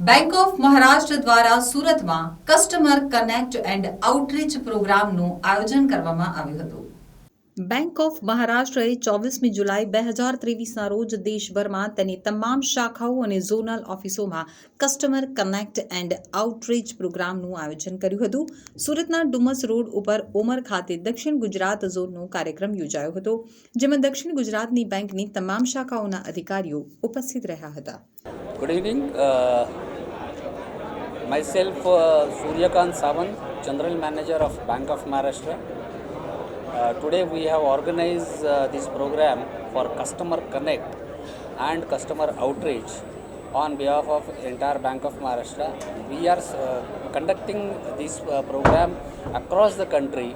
Bank of Maharashtra દ્વારા સુરતમાં customer connect and outreach પ્રોગ્રામનું આયોજન કરવામાં આવ્યું હતું. બેંક ઓફ મહારાષ્ટ્રએ 24મી જુલાઈ 2023ના રોજ દેશભરમાં તેની તમામ શાખાઓ અને ઝોનલ ઓફિસોમાં કસ્ટમર કનેક્ટ એન્ડ આઉટરીચ પ્રોગ્રામનું આયોજન કર્યું હતું. સુરતના ડુમસ રોડ ઉપર ઓમર ખાતે દક્ષિણ ગુજરાત ઝોનનો કાર્યક્રમ યોજાયો હતો, જેમાં દક્ષિણ ગુજરાતની બેંકની તમામ શાખાઓના અધિકારીઓ ઉપસ્થિત રહ્યા હતા. Good evening. Myself, Suryakant Sawant, General Manager of Bank of Maharashtra. Today we have organized this program for Customer Connect and Customer Outreach on behalf of entire Bank of Maharashtra. We are conducting this program across the country,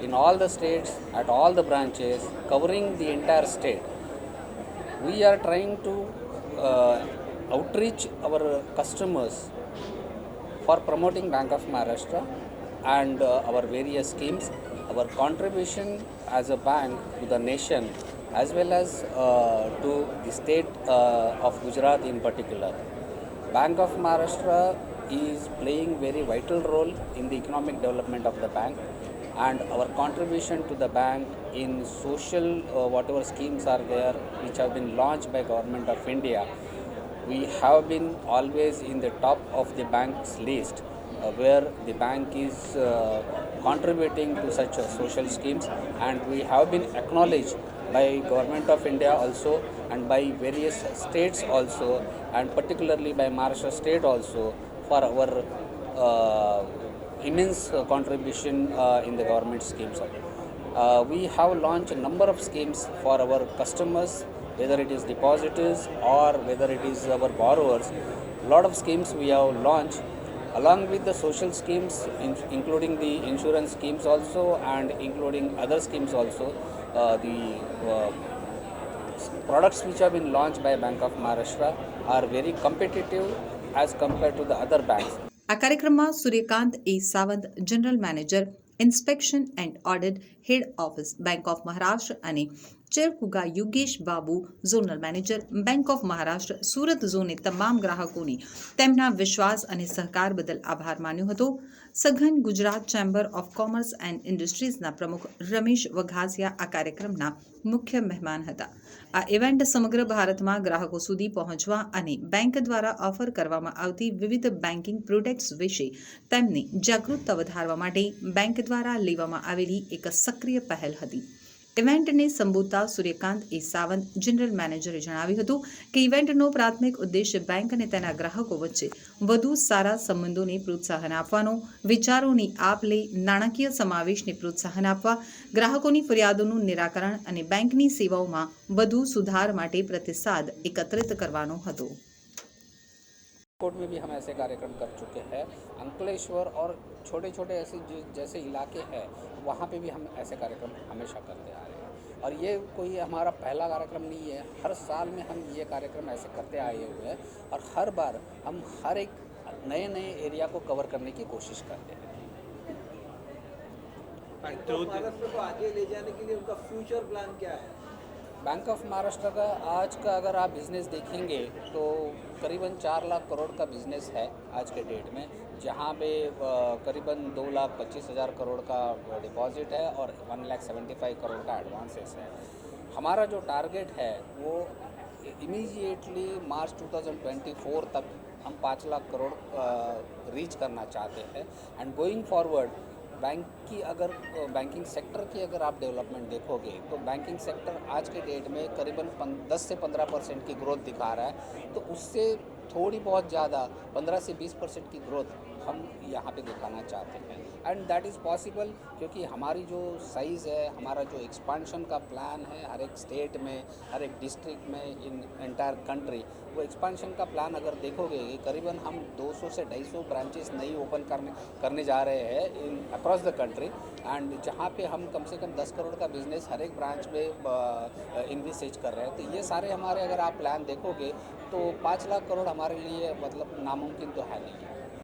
in all the states, at all the branches, covering the entire state. We are trying to outreach our customers for promoting Bank of Maharashtra and our various schemes, our contribution as a bank to the nation as well as to the state of Gujarat in particular. Bank of Maharashtra is playing very vital role in the economic development of the bank, and our contribution to the bank in social whatever schemes are there which have been launched by Government of India. We have been always in the top of the bank's list where the bank is contributing to such social schemes, and we have been acknowledged by Government of India also and by various states also, and particularly by Maharashtra state also, for our immense contribution in the government schemes. We have launched a number of schemes for our customers, whether it is depositors or whether it is our borrowers. A lot of schemes we have launched along with the social schemes, including the insurance schemes also and including other schemes also. The products which have been launched by Bank of Maharashtra are very competitive as compared to the other banks. આ કાર્યક્રમમાં Suryakant A Sawant, general manager, inspection and audit, head office, bank of Maharashtra અને Cherkuga Yogesh Babu, zonal manager, bank of Maharashtra Surat ઝોને તમામ ગ્રાહકોની તેમના વિશ્વાસ અને સહકાર બદલ આભાર માન્યો હતો. સઘન Gujarat chamber of commerce and ઇન્ડસ્ટ્રીઝના પ્રમુખ રમેશ વઘાસિયા આ કાર્યક્રમના મુખ્ય મહેમાન હતા. આ ઇવેન્ટ સમગ્ર ભારતમાં ગ્રાહકો સુધી પહોંચવા અને બેંક દ્વારા ઓફર કરવામાં આવતી વિવિધ બેન્કિંગ પ્રોડક્ટ્સ વિશે તેમની જાગૃતતા વધારવા માટે બેંક દ્વારા લેવામાં આવેલી એક સક્રિય પહેલ હતી. ઇવેન્ટને સંબોધતા સૂર્યકાંત એ સાવંત, જનરલ મેનેજરે જણાવ્યું હતું કે ઇવેન્ટનો પ્રાથમિક ઉદ્દેશ્ય બેંક અને તેના ગ્રાહકો વચ્ચે વધુ સારા સંબંધોને પ્રોત્સાહન આપવાનો, વિચારોની આપ-લે, નાણાકીય સમાવેશને પ્રોત્સાહન આપવા, ગ્રાહકોની ફરિયાદોનું નિરાકરણ અને બેંકની સેવાઓમાં વધુ સુધાર માટે प्रतिसाद एकत्रित करवानो હતો. कोट में भी हम ऐसे कार्यक्रम कर चुके हैं. अंकलेश्वर और छोटे छोटे ऐसे जैसे इलाके हैं वहाँ पे भी हम ऐसे कार्यक्रम हमेशा करते आ रहे हैं, और ये कोई हमारा पहला कार्यक्रम नहीं है. हर साल में हम ये कार्यक्रम ऐसे करते आए हुए हैं, और हर बार हम हर एक नए नए एरिया को कवर करने की कोशिश करते हैं. को आगे ले जाने के लिए उनका फ्यूचर प्लान क्या है? बैंक ऑफ महाराष्ट्र का आज का अगर आप बिज़नेस देखेंगे तो करीबन 4 लाख करोड़ का बिज़नेस है आज के डेट में, जहाँ पे करीबन 2,25,000 करोड़ का डिपॉजिट है और 1,75,000 करोड़ का एडवांसेस है. हमारा जो टारगेट है वो इमीडिएटली मार्च 2024 तक हम 5 लाख करोड़ रीच करना चाहते हैं. And going forward banking sector की अगर आप डेवलपमेंट देखोगे तो बैंकिंग सेक्टर आज के डेट में करीबन 10 से 15% की ग्रोथ दिखा रहा है. तो उससे थोड़ी बहुत ज़्यादा 15 से 20% की ग्रोथ हम यहाँ पे दिखाना चाहते हैं. एंड दैट इज़ पॉसिबल क्योंकि हमारी जो साइज़ है, हमारा जो एक्सपांशन का प्लान है हर एक स्टेट में, हर एक डिस्ट्रिक्ट में, इन एंटायर कंट्री, वो एक्सपांशन का प्लान अगर देखोगे कि करीबन हम 200 से 250 ब्रांचेस नई ओपन करने जा रहे हैं इन अक्रॉस द कंट्री. एंड जहाँ पे हम कम से कम 10 करोड़ का बिज़नेस हर एक ब्रांच में इन्वेस्टेज कर रहे हैं. तो ये सारे हमारे अगर आप प्लान देखोगे तो 5 लाख करोड़ हमारे लिए मतलब नामुमकिन तो है नहीं.